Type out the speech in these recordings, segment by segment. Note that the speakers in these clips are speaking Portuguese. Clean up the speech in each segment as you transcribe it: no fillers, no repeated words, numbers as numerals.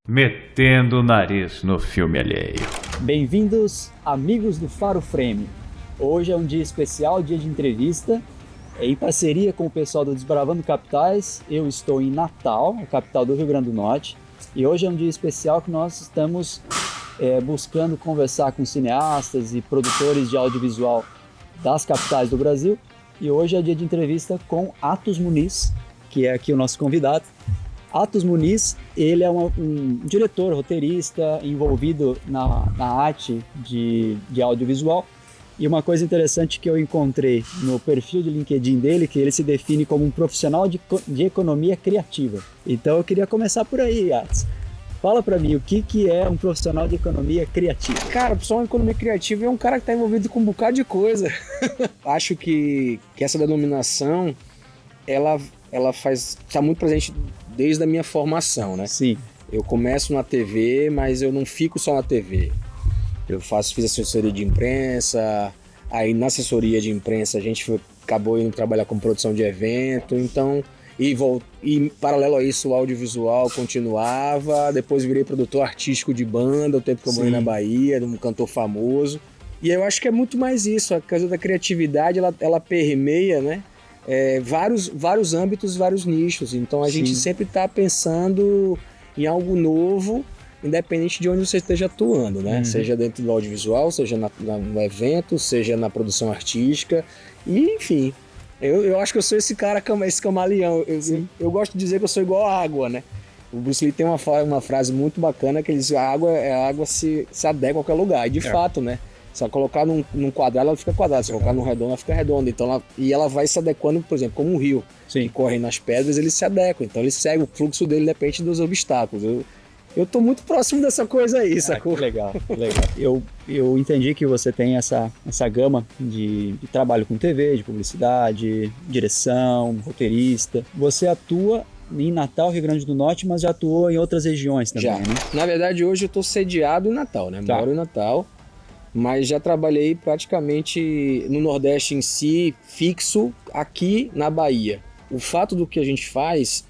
Metendo o nariz no filme alheio. Bem-vindos, amigos do Faro Frame. Hoje é um dia especial, dia de entrevista. Em parceria com o pessoal do Desbravando Capitais, eu estou em Natal, a capital do Rio Grande do Norte. E hoje é um dia especial que nós estamos buscando conversar com cineastas e produtores de audiovisual das capitais do Brasil. E hoje é dia de entrevista com Atos Muniz, que é aqui o nosso convidado. Atos Muniz, ele é um diretor, roteirista, envolvido na arte de audiovisual. E uma coisa interessante que eu encontrei no perfil de LinkedIn dele, que ele se define como um profissional de economia criativa. Então eu queria começar por aí, Atos. Fala pra mim, o que é um profissional de economia criativa? Cara, o profissional de economia criativa é um cara que está envolvido com um bocado de coisa. Acho que essa denominação, ela está muito presente desde a minha formação, né? Sim. Eu começo na TV, mas eu não fico só na TV. Eu fiz assessoria de imprensa, aí na assessoria de imprensa a gente acabou indo trabalhar com produção de evento, então, e paralelo a isso o audiovisual continuava, depois virei produtor artístico de banda, o tempo que eu morei na Bahia, um cantor famoso, e eu acho que é muito mais isso, a coisa da criatividade, ela permeia, né? Vários âmbitos, vários nichos, então a gente sempre está pensando em algo novo, independente de onde você esteja atuando, né? Seja dentro do audiovisual, seja no evento, seja na produção artística, e enfim, eu acho que eu sou esse cara, esse camaleão, eu gosto de dizer que eu sou igual a água, né? O Bruce Lee tem uma frase muito bacana que ele diz: a água se adequa a qualquer lugar, e de fato, né? Se ela colocar num quadrado, ela fica quadrada. Se colocar num redondo, ela fica redonda. Então ela vai se adequando, por exemplo, como um rio que corre nas pedras, ele se adequa. Então ele segue o fluxo dele, depende dos obstáculos. Eu tô muito próximo dessa coisa aí, sacou? Que legal. Eu entendi que você tem essa gama de trabalho com TV, de publicidade, direção, roteirista. Você atua em Natal, Rio Grande do Norte, mas já atuou em outras regiões também, já. Né? Na verdade, hoje eu tô sediado em Natal, né? Moro em Natal, mas já trabalhei praticamente no Nordeste em si, fixo aqui na Bahia. O fato do que a gente faz,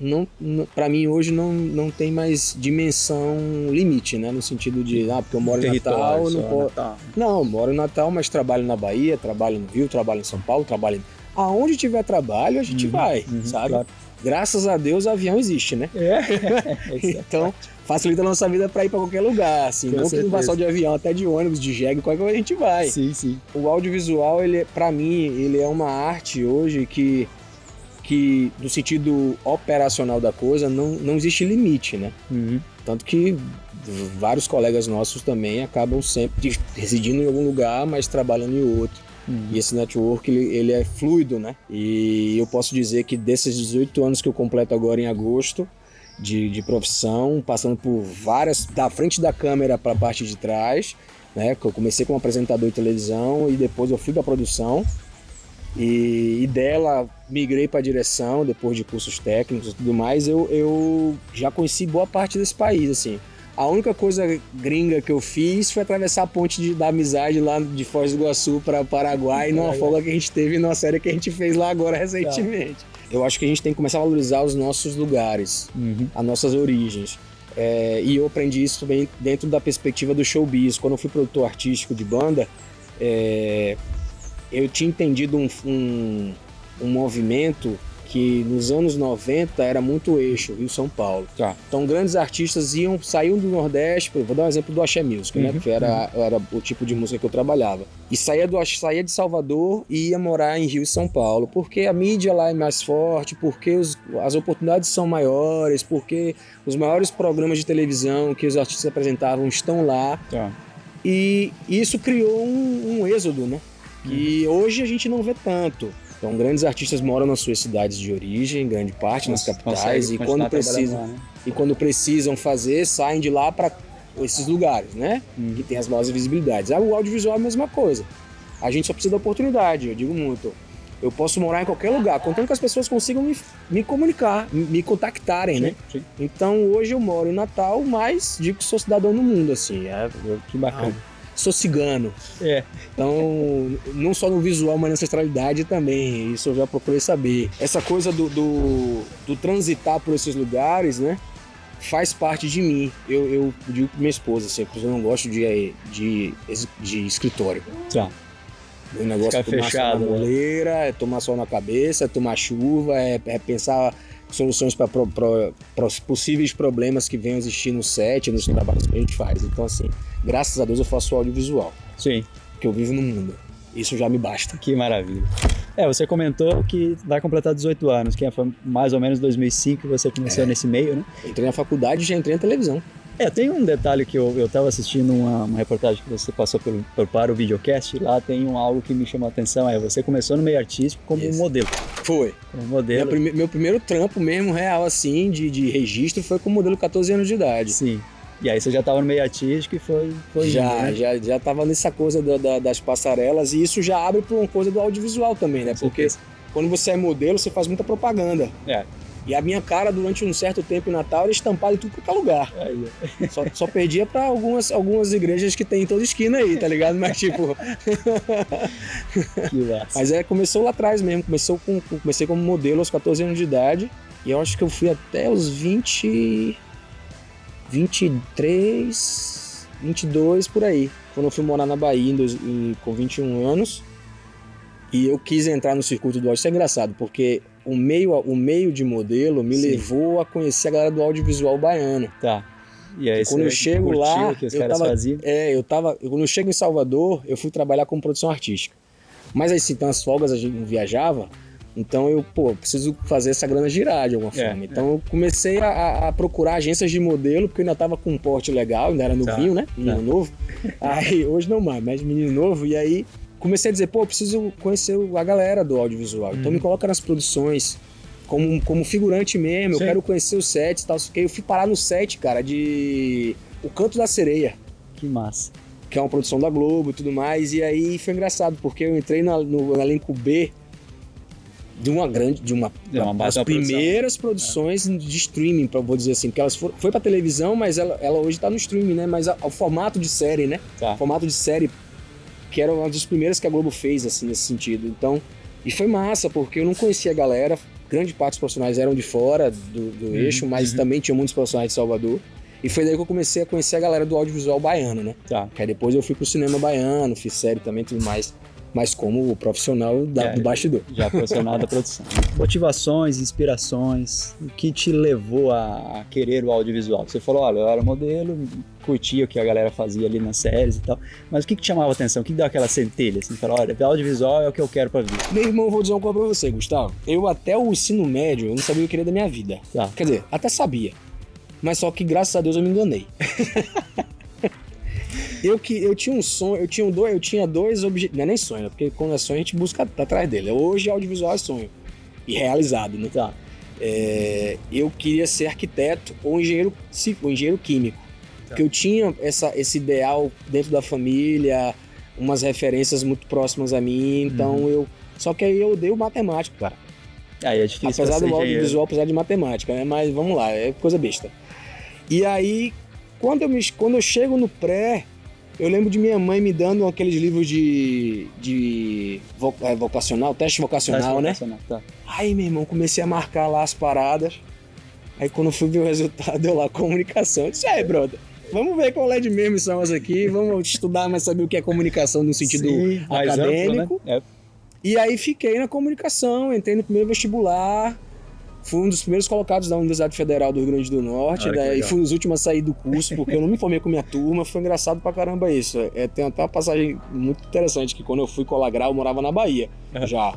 para mim hoje não tem mais dimensão limite, né? No sentido de, porque eu moro em Natal, não posso... Não, eu moro em Natal, mas trabalho na Bahia, trabalho no Rio, trabalho em São Paulo, aonde tiver trabalho, a gente vai, sabe? Claro. Graças a Deus o avião existe, né? Então, facilita a nossa vida para ir para qualquer lugar, assim. Não que não vá só de avião, até de ônibus, de jegue, qualquer coisa a gente vai. Sim. O audiovisual, para mim, ele é uma arte hoje que no sentido operacional da coisa, não existe limite, né? Tanto que vários colegas nossos também acabam sempre residindo em algum lugar, mas trabalhando em outro. E esse network, ele é fluido, né? E eu posso dizer que desses 18 anos que eu completo agora em agosto, de profissão, passando por várias, da frente da câmera para a parte de trás, né? Eu comecei como apresentador de televisão e depois eu fui para a produção. E dela migrei para a direção depois de cursos técnicos e tudo mais. Eu já conheci boa parte desse país, assim. A única coisa gringa que eu fiz foi atravessar a ponte da amizade lá de Foz do Iguaçu para Paraguai, numa folga que a gente teve numa série que a gente fez lá agora recentemente. Eu acho que a gente tem que começar a valorizar os nossos lugares, as nossas origens. E eu aprendi isso também dentro da perspectiva do showbiz. Quando eu fui produtor artístico de banda, eu tinha entendido um movimento que nos anos 90 era muito eixo, Rio-São Paulo. Então grandes artistas saíam do Nordeste, vou dar um exemplo do Axé Music, né? Porque era o tipo de música que eu trabalhava. E saía de Salvador e ia morar em Rio e São Paulo, porque a mídia lá é mais forte, porque as oportunidades são maiores, porque os maiores programas de televisão que os artistas apresentavam estão lá. E isso criou um êxodo, né? Que hoje a gente não vê tanto. Então, grandes artistas moram nas suas cidades de origem, grande parte nas capitais, e quando precisam fazer, saem de lá para esses lugares, né? Que tem as maiores visibilidades. O audiovisual é a mesma coisa. A gente só precisa da oportunidade, eu digo muito. Eu posso morar em qualquer lugar, contanto que as pessoas consigam me comunicar, me contactarem, né? Então, hoje eu moro em Natal, mas digo que sou cidadão no mundo, assim. Que bacana. sou cigano. Então, não só no visual, mas na ancestralidade também. Isso eu já procurei saber. Essa coisa do transitar por esses lugares, né? Faz parte de mim. Eu digo pra minha esposa, assim, eu não gosto de escritório. Tá. O negócio é tomar fechado, sol na moleira, é tomar sol na cabeça, é tomar chuva, é pensar soluções para possíveis problemas que venham a existir no set, nos trabalhos que a gente faz. Então, assim, graças a Deus eu faço audiovisual. Sim. Que eu vivo no mundo. Isso já me basta. Que maravilha. Você comentou que vai completar 18 anos, que foi mais ou menos 2005 que você começou nesse meio, né? Entrei na faculdade e já entrei na televisão. Tem um detalhe que eu estava assistindo uma reportagem que você passou para o videocast, lá tem algo que me chamou a atenção, você começou no meio artístico como um modelo. Foi. Como modelo. Meu primeiro trampo mesmo, real assim, de registro, foi como modelo 14 anos de idade. Sim. E aí você já estava no meio artístico e foi já estava nessa coisa das passarelas, e isso já abre para uma coisa do audiovisual também, né? Porque quando você é modelo, você faz muita propaganda. E a minha cara, durante um certo tempo em Natal, era estampada em tudo qualquer lugar. Só perdia pra algumas igrejas que tem em toda esquina aí, tá ligado? Mas tipo... Que massa. Mas começou lá atrás mesmo. Comecei como modelo aos 14 anos de idade. E eu acho que eu fui até os 23, 22, por aí. Quando eu fui morar na Bahia com 21 anos. E eu quis entrar no circuito do áudio. Isso é engraçado, porque o meio de modelo me levou a conhecer a galera do audiovisual baiano. Tá. E aí quando eu chego lá, que os caras faziam? Quando eu chego em Salvador, eu fui trabalhar com produção artística. Mas aí, se nas folgas a gente não viajava, então eu preciso fazer essa grana girar de alguma forma. Então eu comecei a procurar agências de modelo, porque eu ainda tava com um porte legal, ainda era novinho, né? Menino novo. Aí, hoje não mais, mas menino novo. E aí comecei a dizer, eu preciso conhecer a galera do audiovisual. Então me coloca nas produções como figurante mesmo. Sim. Eu quero conhecer os sets e tal. Eu fui parar no set, cara, de O Canto da Sereia. Que massa. Que é uma produção da Globo e tudo mais. E aí foi engraçado, porque eu entrei no elenco B de uma das primeiras produções de streaming, vou dizer assim, porque elas foi pra televisão, mas ela hoje tá no streaming, né? Mas o formato de série, né? Tá. Formato de série, que era uma das primeiras que a Globo fez, assim, nesse sentido. Então, e foi massa, porque eu não conhecia a galera, grande parte dos profissionais eram de fora do eixo, mas também tinha muitos profissionais de Salvador. E foi daí que eu comecei a conhecer a galera do audiovisual baiano, né? Tá. Aí depois eu fui pro cinema baiano, fiz série também e tudo mais. Mas como profissional do bastidor. Já profissional da produção. Motivações, inspirações, o que te levou a querer o audiovisual? Você falou, olha, eu era modelo, curtia o que a galera fazia ali nas séries e tal, mas o que te chamava a atenção? O que deu aquela centelha? Assim, falou, olha, audiovisual é o que eu quero pra vida. Meu irmão, vou dizer uma coisa pra você, Gustavo. Eu até o ensino médio, eu não sabia o que eu queria da minha vida. Tá. Quer dizer, até sabia. Mas só que graças a Deus eu me enganei. Eu tinha um sonho, eu tinha dois objetivos, não é nem sonho, porque quando é sonho a gente busca atrás dele. Hoje audiovisual é sonho, e realizado, né? Tá. Eu queria ser arquiteto ou engenheiro químico, porque eu tinha esse ideal dentro da família, umas referências muito próximas a mim, então só que aí eu odeio matemática, cara. Aí é difícil. Apesar do audiovisual, apesar de matemática, né? Mas vamos lá, é coisa besta. E aí, quando eu chego no pré, eu lembro de minha mãe me dando aqueles livros de vocacional, teste vocacional, né? Tá. Aí, meu irmão, comecei a marcar lá as paradas. Aí, quando eu fui ver o resultado, deu lá comunicação. Eu disse, brother, vamos ver qual é de mesmo são as aqui, vamos estudar, mas saber o que é comunicação no sentido acadêmico. Amplo, né? E aí, fiquei na comunicação, entrei no primeiro vestibular. Fui um dos primeiros colocados da Universidade Federal do Rio Grande do Norte, e fui os últimos a sair do curso, porque eu não me formei com minha turma, foi engraçado pra caramba isso. Tem até uma passagem muito interessante, que quando eu fui colar grau, eu morava na Bahia, já.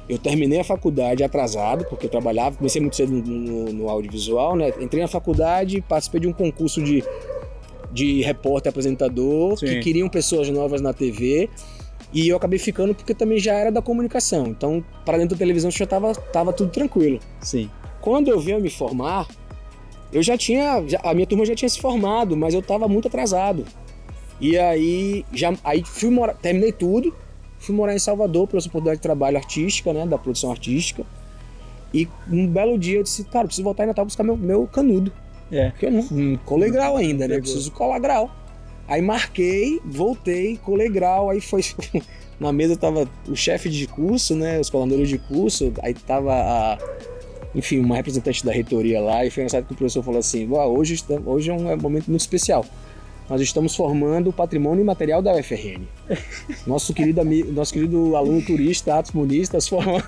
Eu terminei a faculdade atrasado, porque eu trabalhava, comecei muito cedo no audiovisual, né? Entrei na faculdade, participei de um concurso de repórter apresentador, que queriam pessoas novas na TV, e eu acabei ficando porque também já era da comunicação. Então, para dentro da televisão já tava tudo tranquilo. Sim. Quando eu vim a me formar, a minha turma já tinha se formado, mas eu estava muito atrasado. E aí fui morar, terminei tudo, fui morar em Salvador pela oportunidade de trabalho artística, né, da produção artística. E um belo dia eu disse, cara, eu preciso voltar em Natal buscar meu canudo. Porque eu não colei grau ainda, né? Preciso colar grau. Aí marquei, voltei, colei grau, aí foi... Na mesa tava o chefe de curso, né, os coordenadores de curso, aí tava enfim, uma representante da reitoria lá, e foi engraçado que o professor falou assim, hoje é um momento muito especial. Nós estamos formando o patrimônio imaterial da UFRN. Nosso querido aluno turista, Atos Muniz, está se formando.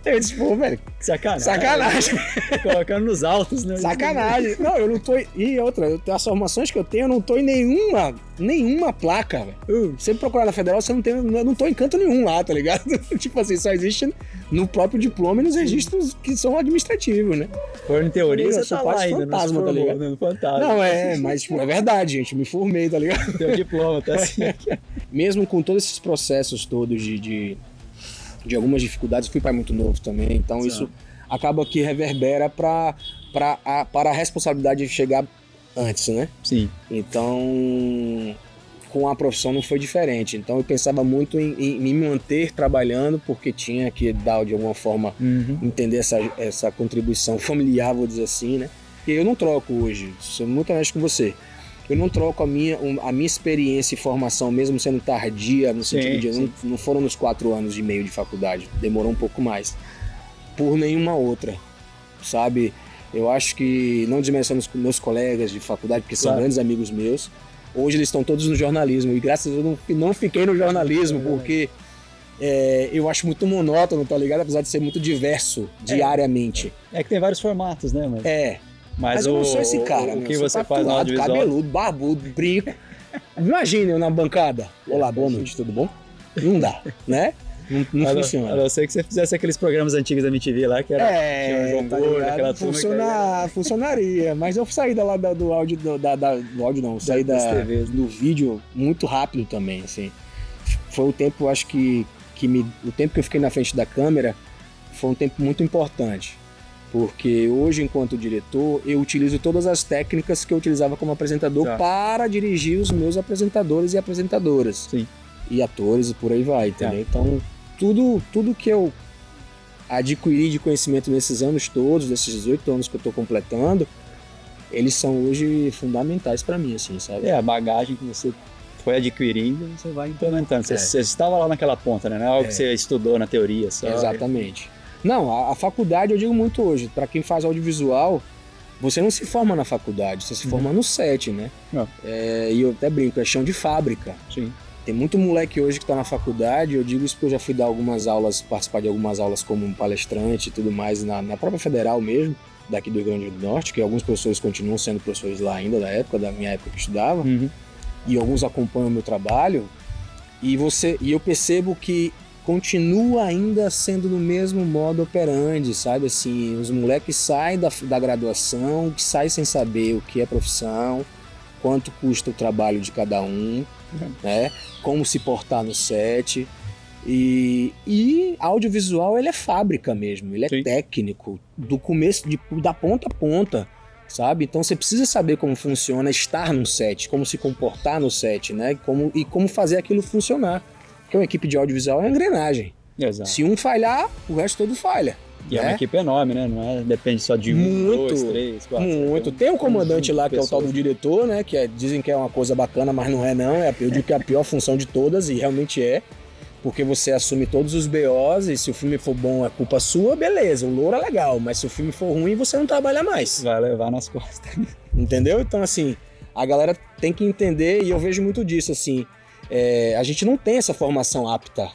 Eu disse, pô, velho, sacanagem. Colocando nos altos, né? Sacanagem. Não, eu não tô... E outra, as formações que eu tenho, eu não tô em nenhuma placa, velho. Você procurar na Federal, eu não tô em canto nenhum lá, tá ligado? Tipo assim, só existe no próprio diploma e nos registros que são administrativos, né? Por em teoria, você sou tá quase lá ainda, fantasma, tá ligado? No fantasma. Não, mas tipo, é verdade, gente, me formei, tá ligado? Teu diploma, tá assim. Mesmo com todos esses processos todos de algumas dificuldades, eu fui pai muito novo também, então isso acaba que reverbera para a responsabilidade de chegar antes, né? Sim. Então, com a profissão não foi diferente. Então eu pensava muito em me manter trabalhando, porque tinha que dar de alguma forma, entender essa contribuição familiar, vou dizer assim, né? E eu não troco hoje, sou muito honesto com você. Eu não troco a minha experiência e formação, mesmo sendo tardia, no sentido de não foram nos 4 anos e meio de faculdade, demorou um pouco mais, por nenhuma outra, sabe? Eu acho que, não desmerecendo os meus colegas de faculdade, porque são grandes amigos meus, hoje eles estão todos no jornalismo, e graças a Deus eu não fiquei no jornalismo, porque eu acho muito monótono, tá ligado? Apesar de ser muito diverso diariamente. É que tem vários formatos, né? Mas eu não sou esse cara, o que você faz no audiovisual... cabeludo, barbudo, brinco. Imagina eu na bancada. Olá, boa noite, tudo bom? Não dá, né? Não funciona. A não ser que você fizesse aqueles programas antigos da MTV lá, que era... tinha um João Gordo, aquela turma funcionaria. Mas eu saí lá do áudio, do áudio não, saí do vídeo muito rápido também, assim. Foi o tempo, acho que o tempo que eu fiquei na frente da câmera foi um tempo muito importante. Porque hoje, enquanto diretor, eu utilizo todas as técnicas que eu utilizava como apresentador para dirigir os meus apresentadores e apresentadoras. Sim. E atores e por aí vai, entendeu? Então, tudo que eu adquiri de conhecimento nesses anos todos, desses 18 anos que eu estou completando, eles são hoje fundamentais para mim, assim, sabe? A bagagem que você foi adquirindo, você vai implementando. Você estava lá naquela ponta, né? Não é algo que você estudou na teoria só. Exatamente. Não, a faculdade, eu digo muito hoje, para quem faz audiovisual, você não se forma na faculdade, você se forma no set, né? E eu até brinco, é chão de fábrica. Sim. Tem muito moleque hoje que está na faculdade, eu digo isso porque eu já fui dar algumas aulas, participar de algumas aulas como palestrante e tudo mais, na própria Federal mesmo, daqui do Rio Grande do Norte, que alguns professores continuam sendo professores lá ainda, da minha época que eu estudava, e alguns acompanham o meu trabalho, e eu percebo que continua ainda sendo no mesmo modo operandi, sabe? Assim, os moleques saem da graduação, saem sem saber o que é profissão, quanto custa o trabalho de cada um, né? Como se portar no set. E audiovisual, ele é fábrica mesmo, ele é técnico, do começo, da ponta a ponta, sabe? Então você precisa saber como funciona estar num set, como se comportar no set, né? E como fazer aquilo funcionar. Porque uma equipe de audiovisual é uma engrenagem. Exato. Se um falhar, o resto todo falha. E é uma equipe enorme, né? Não depende só de um, 2, 3, 4. Muito. Tem um comandante lá, que é o tal do diretor, né? Que dizem que é uma coisa bacana, mas não é não. Eu digo que é a pior função de todas, e realmente é. Porque você assume todos os BOs, e se o filme for bom é culpa sua, beleza, o louro é legal. Mas se o filme for ruim, você não trabalha mais. Vai levar nas costas. Entendeu? Então, assim, a galera tem que entender, e eu vejo muito disso, assim. A gente não tem essa formação apta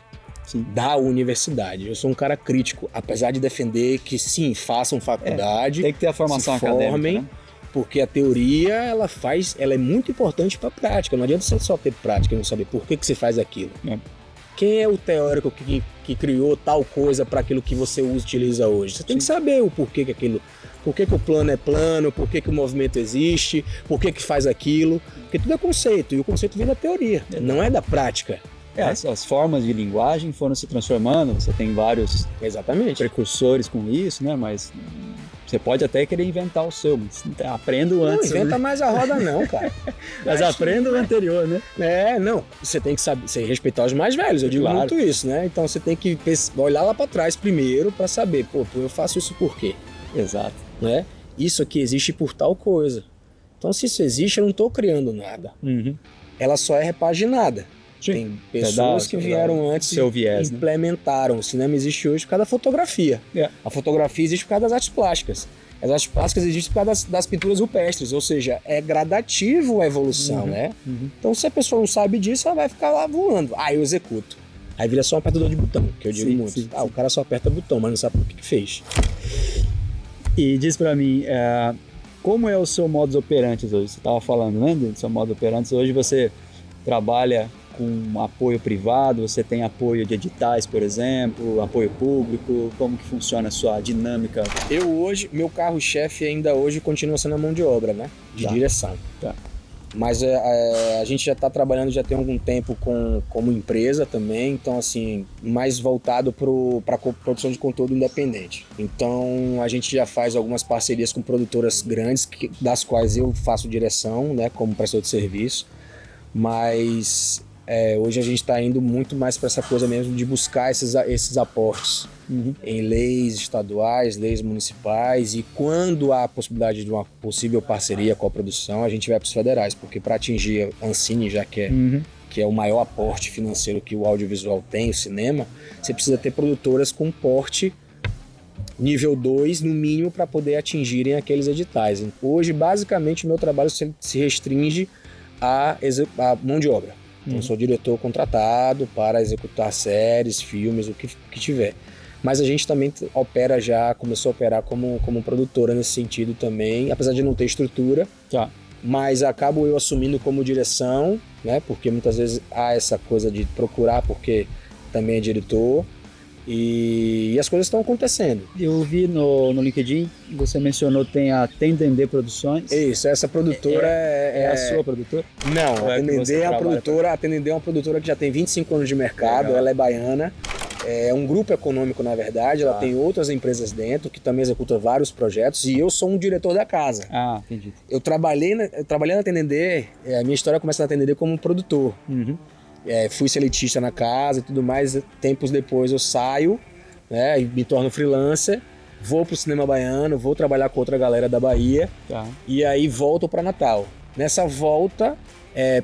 da universidade. Eu sou um cara crítico, apesar de defender que sim, façam faculdade, tem que ter a formação acadêmica, né? Porque a teoria ela é muito importante para a prática. Não adianta você só ter prática e não saber por que você faz aquilo. Quem é o teórico que criou tal coisa para aquilo que você utiliza hoje? Você tem que saber o porquê que aquilo... Por que o plano é plano, por que o movimento existe, por que faz aquilo. Porque tudo é conceito, e o conceito vem da teoria, não é da prática. As formas de linguagem foram se transformando, você tem vários precursores com isso, né? Mas você pode até querer inventar o seu, mas aprenda o antes. Não inventa mais a roda não, cara. Mas aprenda o anterior, né? Não, você tem que saber, você respeitar os mais velhos, eu digo muito isso, né? Então você tem que olhar lá para trás primeiro para saber, eu faço isso por quê? Exato. Né? Isso aqui existe por tal coisa. Então, se isso existe, eu não estou criando nada. Ela só é repaginada. Sim. Tem pessoas que vieram antes seu viés, e implementaram. O cinema existe hoje por causa da fotografia. É. A fotografia existe por causa das artes plásticas. As artes plásticas existem por causa das pinturas rupestres, ou seja, é gradativo a evolução, né? Então, se a pessoa não sabe disso, ela vai ficar lá voando. Eu executo. Aí vira só um apertador de botão, que eu digo muito. O cara só aperta botão, mas não sabe o que fez. E diz pra mim, como é o seu modus operandi hoje? Você estava falando, né, do seu modus operandi. Hoje você trabalha com apoio privado, você tem apoio de editais, por exemplo, apoio público, como que funciona a sua dinâmica? Eu hoje, meu carro-chefe ainda hoje continua sendo a mão de obra, né? De direção. Mas a gente já está trabalhando já tem algum tempo como empresa também, então assim, mais voltado para produção de conteúdo independente. Então a gente já faz algumas parcerias com produtoras grandes, das quais eu faço direção, né, como prestador de serviço, mas hoje a gente está indo muito mais para essa coisa mesmo de buscar esses aportes em leis estaduais, leis municipais, e quando há a possibilidade de uma possível parceria com a produção, a gente vai para os federais, porque para atingir a Ancine, já que é o maior aporte financeiro que o audiovisual tem, o cinema, você precisa ter produtoras com porte nível 2, no mínimo, para poder atingirem aqueles editais. Hoje, basicamente, o meu trabalho se restringe à mão de obra. Então, eu sou diretor contratado para executar séries, filmes, o que tiver. Mas a gente também começou a operar como produtora nesse sentido também, apesar de não ter estrutura. Mas acabo eu assumindo como direção, né? Porque muitas vezes há essa coisa de procurar, porque também é diretor. E as coisas estão acontecendo. Eu vi no LinkedIn, você mencionou, tem a Tendendê Produções. Isso, essa produtora é a sua produtora? Não, a Tendendê é uma produtora que já tem 25 anos de mercado. Legal. Ela é baiana. É um grupo econômico, na verdade. Ela tem outras empresas dentro que também executam vários projetos, e eu sou um diretor da casa. Entendi. Eu trabalhei na Tendendê, a minha história começa na Tendendê como produtor. Fui seletista na casa e tudo mais. Tempos depois eu saio, né, e me torno freelancer, vou pro cinema baiano, vou trabalhar com outra galera da Bahia, e aí volto para Natal. Nessa volta,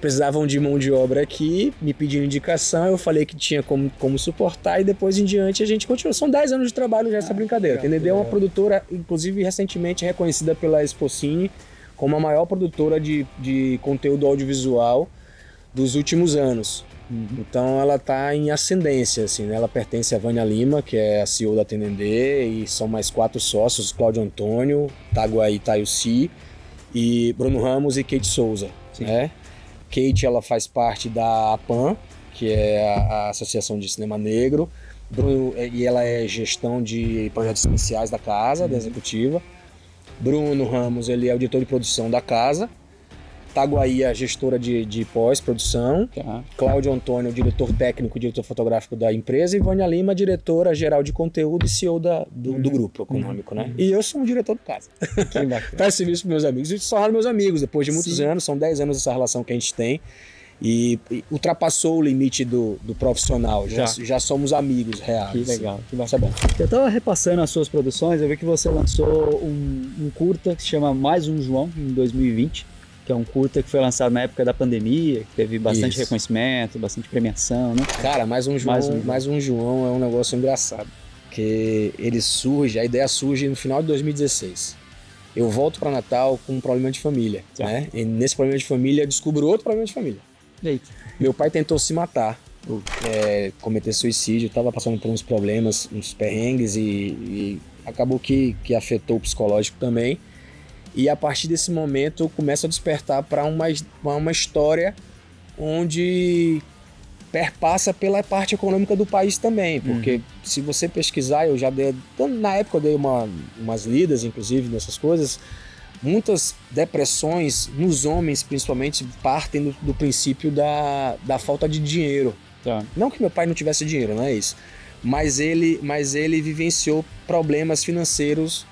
precisavam de mão de obra aqui, me pediram indicação, eu falei que tinha como suportar, e depois em diante a gente continua. São 10 anos de trabalho já essa brincadeira. A Tendendê é uma produtora, inclusive recentemente reconhecida pela Expocine como a maior produtora de conteúdo audiovisual dos últimos anos. Então ela está em ascendência, assim, né? Ela pertence a Vânia Lima, que é a CEO da Tendendê, e são mais 4 sócios: Cláudio Antônio, Taguaí Tayuci, e Bruno Ramos e Kate Souza, né? Kate, ela faz parte da APAN, que é a Associação de Cinema Negro. Bruno, e ela é gestão de projetos especiais da casa, da executiva. Bruno Ramos, ele é o diretor de produção da casa. Taguaí, a gestora de pós-produção. Cláudio Antônio, diretor técnico e diretor fotográfico da empresa. E Vânia Lima, diretora geral de conteúdo e CEO do grupo econômico, né? E eu sou um diretor de casa. Peço serviço para meus amigos. E só meus amigos, depois de muitos anos, são 10 anos essa relação que a gente tem. E ultrapassou o limite do profissional. Já somos amigos reais. Que legal, que bacana. Eu estava repassando as suas produções, eu vi que você lançou um curta que se chama Mais um João, em 2020. Que é um curta que foi lançado na época da pandemia, que teve bastante reconhecimento, bastante premiação, né? Cara, Mais um João é um negócio engraçado, porque a ideia surge no final de 2016. Eu volto para Natal com um problema de família, né? E nesse problema de família eu descubro outro problema de família. Eita. Meu pai tentou se matar, cometer suicídio, estava passando por uns problemas, uns perrengues, e acabou que afetou o psicológico também. E a partir desse momento eu começo a despertar para uma história onde perpassa pela parte econômica do país também, porque se você pesquisar, na época eu dei umas lidas, inclusive, nessas coisas, muitas depressões nos homens, principalmente, partem do princípio da falta de dinheiro. Não que meu pai não tivesse dinheiro, não é isso, mas ele vivenciou problemas financeiros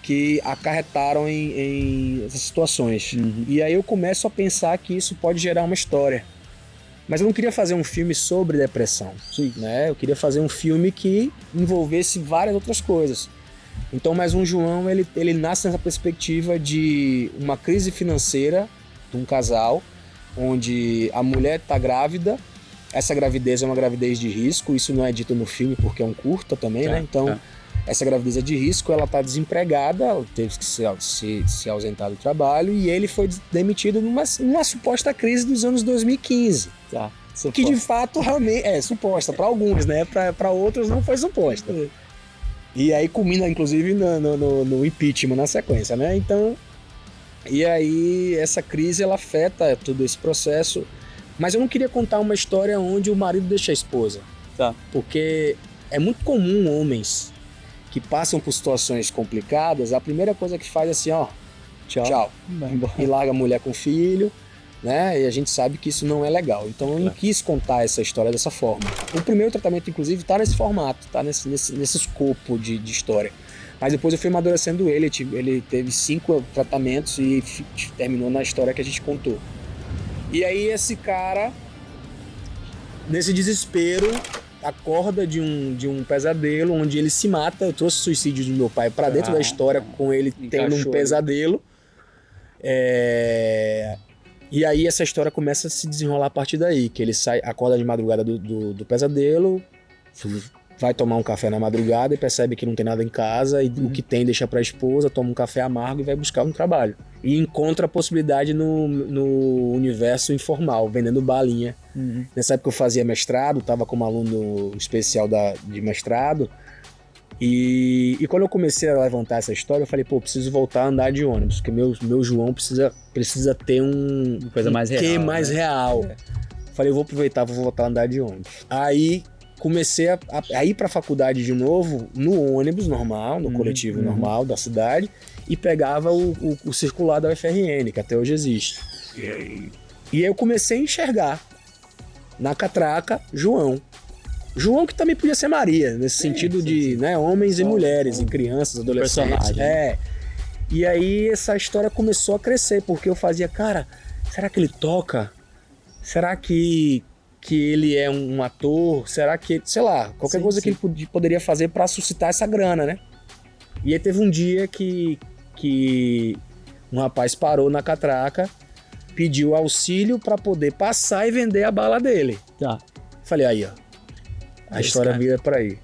que acarretaram em essas situações. E aí eu começo a pensar que isso pode gerar uma história. Mas eu não queria fazer um filme sobre depressão, né? Eu queria fazer um filme que envolvesse várias outras coisas. Então, mais um João, ele nasce nessa perspectiva de uma crise financeira de um casal, onde a mulher está grávida, essa gravidez é uma gravidez de risco, isso não é dito no filme porque é um curta também, né? Então, essa gravidez é de risco, ela está desempregada, ela teve que se ausentar do trabalho e ele foi demitido numa suposta crise dos anos 2015. Tá. Que de fato realmente é suposta para alguns, né? Para outros não foi suposta. E aí culmina, inclusive, no impeachment na sequência, né? Então, e aí essa crise ela afeta todo esse processo. Mas eu não queria contar uma história onde o marido deixa a esposa. Tá. Porque é muito comum homens que passam por situações complicadas, a primeira coisa que faz é assim, ó, tchau. E larga a mulher com o filho, né? E a gente sabe que isso não é legal. Então eu não quis contar essa história dessa forma. O primeiro tratamento, inclusive, tá nesse formato, tá nesse escopo de história. Mas depois eu fui amadurecendo ele teve 5 tratamentos e terminou na história que a gente contou. E aí esse cara, nesse desespero, acorda de um pesadelo onde ele se mata. Eu trouxe o suicídio do meu pai para dentro da história com ele tendo um pesadelo. E aí essa história começa a se desenrolar a partir daí, que ele acorda de madrugada do pesadelo, vai tomar um café na madrugada e percebe que não tem nada em casa e o que tem deixa pra esposa, toma um café amargo e vai buscar um trabalho. E encontra a possibilidade no universo informal, vendendo balinha. Nessa época eu fazia mestrado, estava como aluno especial de mestrado. E quando eu comecei a levantar essa história, eu falei, preciso voltar a andar de ônibus, porque meu João precisa ter uma coisa mais real. Mais real. Falei, eu vou aproveitar, vou voltar a andar de ônibus. Aí comecei a ir para a faculdade de novo, no ônibus normal, no coletivo normal da cidade, e pegava o circular da UFRN, que até hoje existe. E aí eu comecei a enxergar na catraca João que também podia ser Maria, nesse sentido de né, homens e mulheres, e crianças, adolescentes. E aí essa história começou a crescer, porque eu fazia, cara, será que ele toca? Será que ele é um ator? Será que, sei lá, qualquer coisa que ele poderia fazer para suscitar essa grana, né? E aí teve um dia que um rapaz parou na catraca, pediu auxílio para poder passar e vender a bala dele. Tá. Falei, aí, ó. A história vira por aí.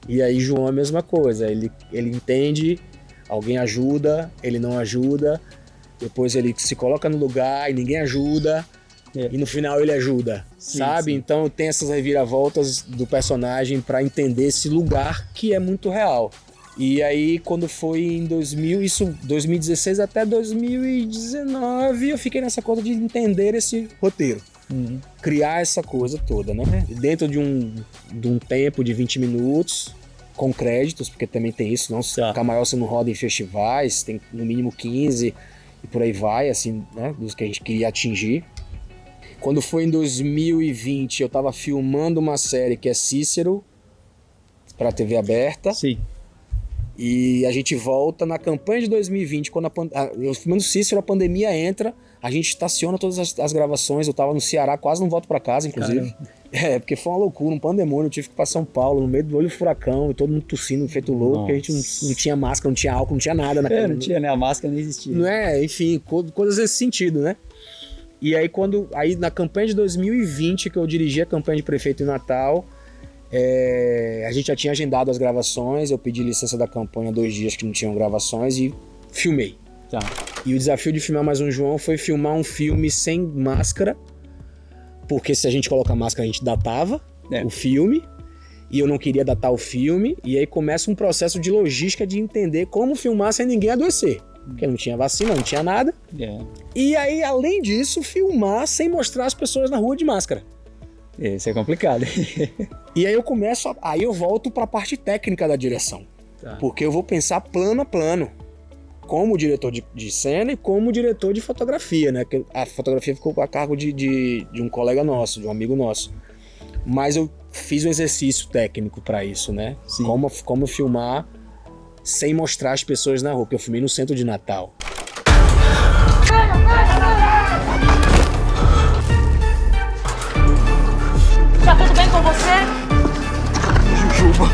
E aí João é a mesma coisa, ele entende, alguém ajuda, ele não ajuda, depois ele se coloca no lugar e ninguém ajuda, e no final ele ajuda, sabe? Então tem essas reviravoltas do personagem para entender esse lugar que é muito real. E aí quando foi em 2016 até 2019, eu fiquei nessa coisa de entender esse roteiro. Criar essa coisa toda, né? Dentro de um tempo de 20 minutos, com créditos, porque também tem isso, não ficar maior você não roda em festivais, tem no mínimo 15 e por aí vai, assim, né? Dos que a gente queria atingir. Quando foi em 2020, eu tava filmando uma série que é Cícero, pra TV aberta. Sim. E a gente volta na campanha de 2020, quando eu filmando Cícero, a pandemia entra, a gente estaciona todas as gravações. Eu tava no Ceará, quase não volto pra casa, inclusive. Caramba. Porque foi uma loucura, um pandemônio. Eu tive que ir pra São Paulo, no meio do olho do furacão, e todo mundo tossindo, feito louco, porque a gente não tinha máscara, não tinha álcool, não tinha nada. Não tinha, né? A máscara não existia. Não é? Enfim, coisas nesse sentido, né? E aí, aí na campanha de 2020, que eu dirigi a campanha de prefeito em Natal, a gente já tinha agendado as gravações, eu pedi licença da campanha 2 dias que não tinham gravações e filmei. Tá. E o desafio de filmar mais um João foi filmar um filme sem máscara, porque se a gente coloca máscara a gente datava o filme, e eu não queria datar o filme, e aí começa um processo de logística de entender como filmar sem ninguém adoecer. Porque não tinha vacina, não tinha nada. E aí, além disso, filmar sem mostrar as pessoas na rua de máscara. Isso é complicado. E aí aí eu volto para a parte técnica da direção. Tá. Porque eu vou pensar plano a plano. Como diretor de cena e como diretor de fotografia, né? Que a fotografia ficou a cargo de um colega nosso, de um amigo nosso. Mas eu fiz um exercício técnico para isso, né? Sim. Como filmar sem mostrar as pessoas na rua, porque eu filmei no centro de Natal. Tá tudo bem com você? Jujuba.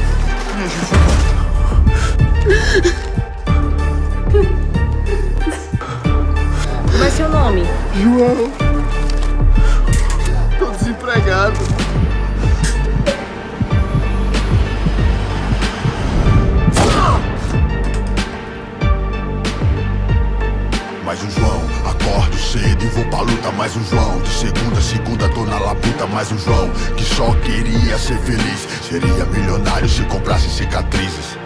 Como é seu nome? João. Tô desempregado. Mais um João, acordo cedo e vou pra luta. Mais um João, de segunda a segunda tô na labuta. Mais um João, que só queria ser feliz. Seria milionário se comprasse cicatrizes.